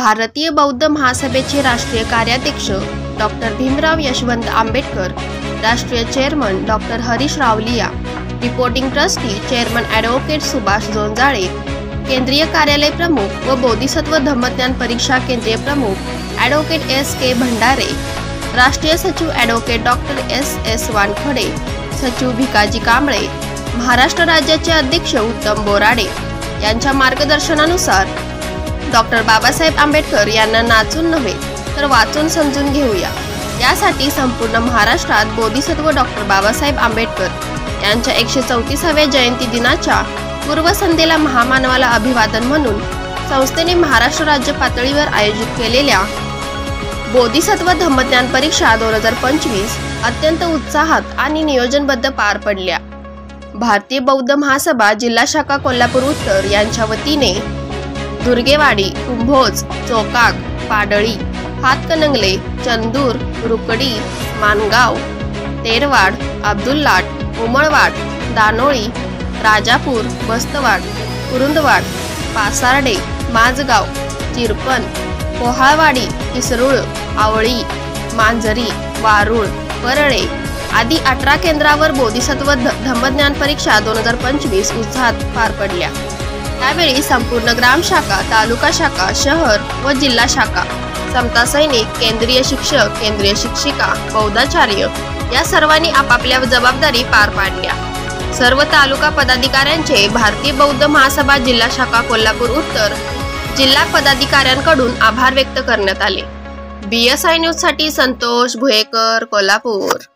भारतीय बौद्ध महासभेचे राष्ट्रीय कार्याध्यक्ष डॉक्टर भीमराव यशवंत आंबेडकर, राष्ट्रीय chairman doctor Harish Ravalia, reporting trustee chairman advocate Subhash Jonjale, केंद्रीय कार्यालय प्रमुख व बोधिसत्व धम्मज्ञान परीक्षा केंद्रीय प्रमुख ॲडव्होकेट S.K. भंडारे, राष्ट्रीय सचिव ॲडव्होकेट डॉक्टर S.S. वानखडे, सचिव भिकाजी कांबळे, महाराष्ट्र राज्याचे अध्यक्ष उत्तम बोराडे यांच्या मार्गदर्शनानुसार डॉक्टर बाबासाहेब आंबेडकर यांना नाचून नव्हे तर वाचून समजून घेऊया, यासाठी संपूर्ण महाराष्ट्रात बोधिसत्व डॉक्टर बाबासाहेब आंबेडकर यांच्या 134व्या जयंती दिनाच्या पूर्वसंध्येला महामानवाला अभिवादन म्हणून संस्थेने महाराष्ट्र राज्य पातळीवर आयोजित केलेल्या बोधिसत्व धम्मज्ञान परीक्षा 2025 अत्यंत उत्साहात आणि नियोजनबद्ध पार पडल्या। भारतीय बौद्ध महासभा जिल्हा शाखा कोल्हापूर उत्तर यांच्या वतीने दुर्गेवाडी, कुंभोज, चोकाक, पाडळी, हातकणंगले, चंदूर, रुकडी, मानगाव, तेरवाड, अब्दुल्लाट, उमळवाड, दानोळी, राजापूर, बस्तवाड, कुरुंदवाड, पासार्डे, माझगाव, चिरपण, पोहाळवाडी, किसरूळ, आवळी, मांजरी, वारुळ, परळे आदी 18 केंद्रावर बोधिसत्व धम्मज्ञान परीक्षा 2025 उत्साहात पार पडल्या। त्यावेळी संपूर्ण ग्राम शाखा, तालुका शाखा, शहर व जिल्हा शाखा, समता सैनिक, केंद्रीय शिक्षक, केंद्रीय शिक्षिका, बौद्धाचार्य या सर्वांनी आपापल्या जबाबदारी पार पाडल्या। सर्व तालुका पदाधिकाऱ्यांचे भारतीय बौद्ध महासभा जिल्हा शाखा कोल्हापूर उत्तर जिल्हा पदाधिकाऱ्यांकडून आभार व्यक्त करण्यात आले। BSI न्यूज साठी संतोष भुयेकर, कोल्हापूर।